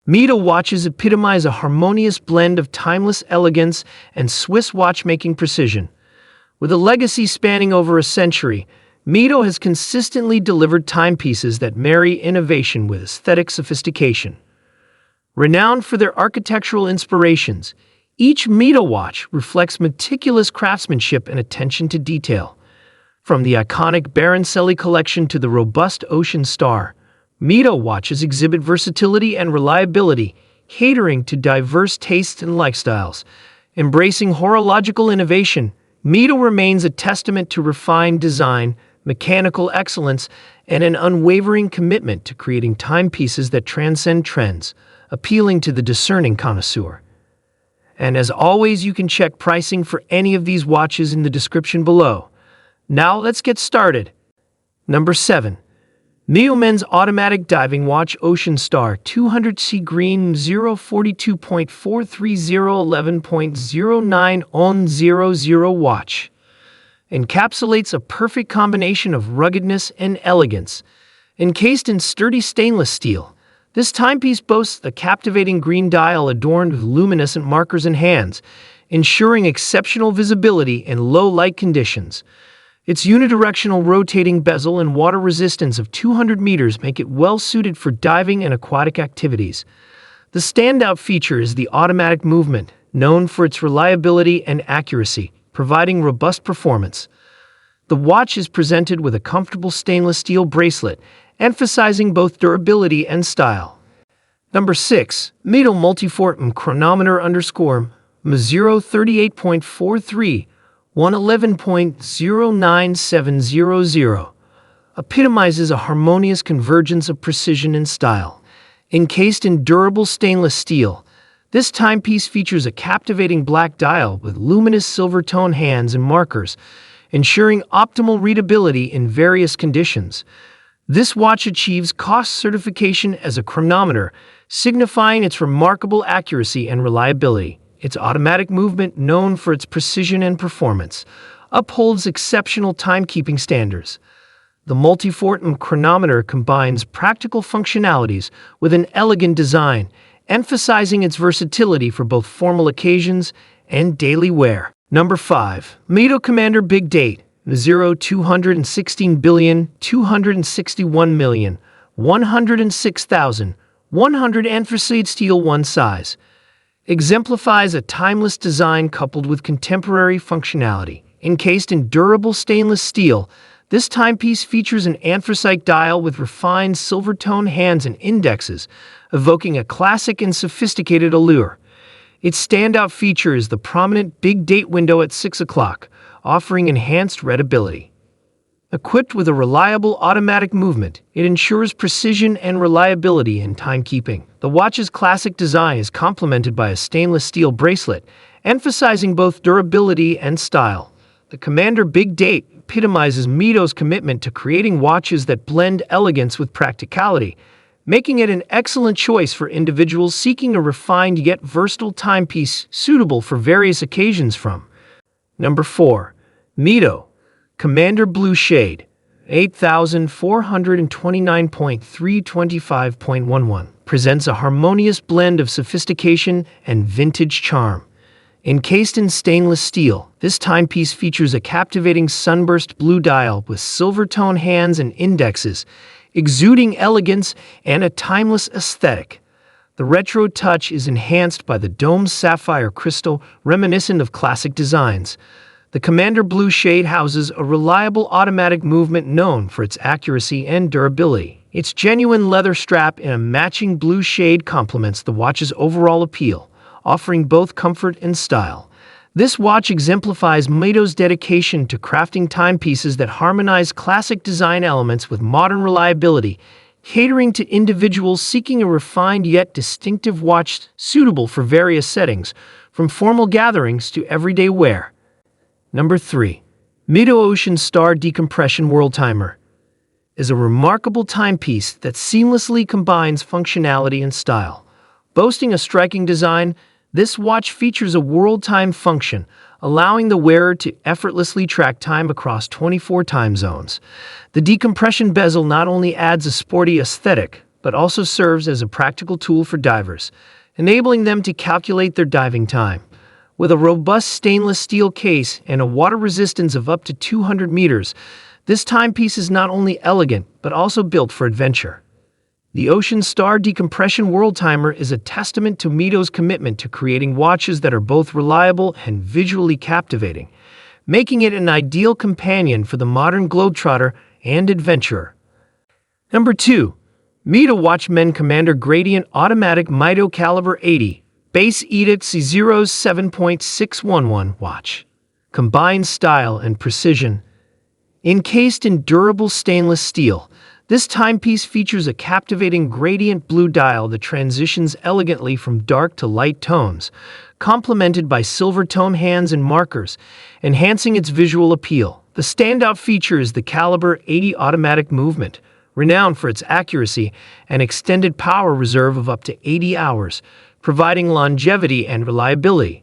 Mido watches epitomize a harmonious blend of timeless elegance and Swiss watchmaking precision. With a legacy spanning over a century, Mido has consistently delivered timepieces that marry innovation with aesthetic sophistication. Renowned for their architectural inspirations, each Mido watch reflects meticulous craftsmanship and attention to detail. From the iconic Baroncelli collection to the robust Ocean Star, Mido watches exhibit versatility and reliability, catering to diverse tastes and lifestyles. Embracing horological innovation, Mido remains a testament to refined design, mechanical excellence, and an unwavering commitment to creating timepieces that transcend trends, appealing to the discerning connoisseur. And as always, you can check pricing for any of these watches in the description below. Now let's get started. Number 7. Mido Men's Automatic Diving Watch Ocean Star 200C Green 042.43011.09 on 00 watch. Encapsulates a perfect combination of ruggedness and elegance. Encased in sturdy stainless steel, this timepiece boasts a captivating green dial adorned with luminescent markers and hands, ensuring exceptional visibility in low light conditions. Its unidirectional rotating bezel and water resistance of 200 meters make it well suited for diving and aquatic activities. The standout feature is the automatic movement, known for its reliability and accuracy, providing robust performance. The watch is presented with a comfortable stainless steel bracelet, emphasizing both durability and style. Number 6. Mido multifort chronometer _ 038.43 111.09700 epitomizes a harmonious convergence of precision and style. Encased in durable stainless steel, this timepiece features a captivating black dial with luminous silver tone hands and markers, ensuring optimal readability in various conditions. This watch achieves COSC certification as a chronometer, signifying its remarkable accuracy and reliability. Its automatic movement, known for its precision and performance, upholds exceptional timekeeping standards. The multifort chronometer combines practical functionalities with an elegant design, emphasizing its versatility for both formal occasions and daily wear. Number 5. Mido Commander Big Date 216,261,106,100 anthracitesteel 1 size. Exemplifies a timeless design coupled with contemporary functionality. Encased in durable stainless steel, this timepiece features an anthracite dial with refined silver tone hands and indexes, evoking a classic and sophisticated allure. Its standout feature is the prominent big date window at 6 o'clock, offering enhanced readability. Equipped with a reliable automatic movement, it ensures precision and reliability in timekeeping. The watch's classic design is complemented by a stainless steel bracelet, emphasizing both durability and style. The Commander Big Date epitomizes Mido's commitment to creating watches that blend elegance with practicality, making it an excellent choice for individuals seeking a refined yet versatile timepiece suitable for various occasions from. Number 4. Mido Commander Blue Shade 8429.325.11 presents a harmonious blend of sophistication and vintage charm. Encased in stainless steel, this timepiece features a captivating sunburst blue dial with silver tone hands and indexes, exuding elegance and a timeless aesthetic. The retro touch is enhanced by the domed sapphire crystal, reminiscent of classic designs. The Commander Blue Shade houses a reliable automatic movement known for its accuracy and durability. Its genuine leather strap in a matching blue shade complements the watch's overall appeal, offering both comfort and style. This watch exemplifies Mido's dedication to crafting timepieces that harmonize classic design elements with modern reliability, catering to individuals seeking a refined yet distinctive watch suitable for various settings, from formal gatherings to everyday wear. Number 3. Mido Ocean Star Decompression Worldtimer is a remarkable timepiece that seamlessly combines functionality and style. Boasting a striking design, this watch features a world time function, allowing the wearer to effortlessly track time across 24 time zones. The decompression bezel not only adds a sporty aesthetic, but also serves as a practical tool for divers, enabling them to calculate their diving time. With a robust stainless steel case and a water resistance of up to 200 meters, this timepiece is not only elegant, but also built for adventure. The Ocean Star Decompression Worldtimer is a testament to Mido's commitment to creating watches that are both reliable and visually captivating, making it an ideal companion for the modern globetrotter and adventurer. Number 2. Mido Watchman Commander Gradient Automatic Mido Caliber 80 Base Edict C0's 7.611 watch. Combines style and precision. Encased in durable stainless steel, this timepiece features a captivating gradient blue dial that transitions elegantly from dark to light tones, complemented by silver tone hands and markers, enhancing its visual appeal. The standout feature is the Caliber 80 automatic movement, renowned for its accuracy and extended power reserve of up to 80 hours, providing longevity and reliability.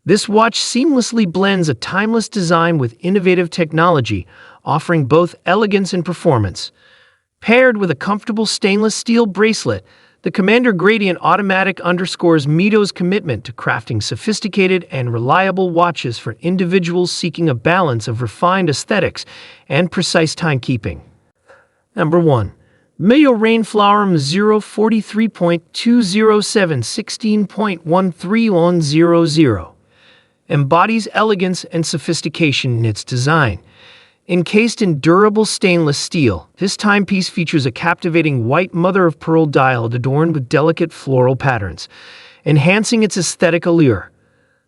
This watch seamlessly blends a timeless design with innovative technology, offering both elegance and performance. Paired with a comfortable stainless steel bracelet, the Commander Gradient Automatic underscores Mido's commitment to crafting sophisticated and reliable watches for individuals seeking a balance of refined aesthetics and precise timekeeping. Number 1. Mido Rainflower M0 43.207 16.1300 embodies elegance and sophistication in its design. Encased in durable stainless steel, this timepiece features a captivating white mother-of-pearl dial adorned with delicate floral patterns, enhancing its aesthetic allure.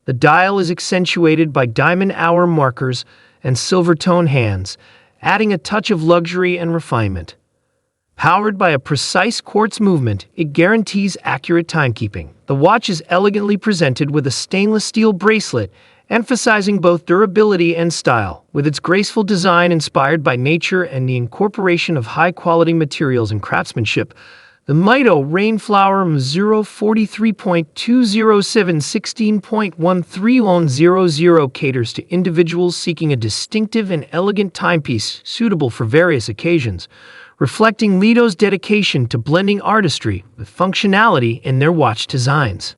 The dial is accentuated by diamond hour markers and silver tone hands, adding a touch of luxury and refinement. Powered by a precise quartz movement, it guarantees accurate timekeeping. The watch is elegantly presented with a stainless steel bracelet, emphasizing both durability and style. With its graceful design inspired by nature and the incorporation of high-quality materials and craftsmanship, the Mido Rainflower M0 43.207 16.1300 caters to individuals seeking a distinctive and elegant timepiece suitable for various occasions, reflecting Mido's dedication to blending artistry with functionality in their watch designs.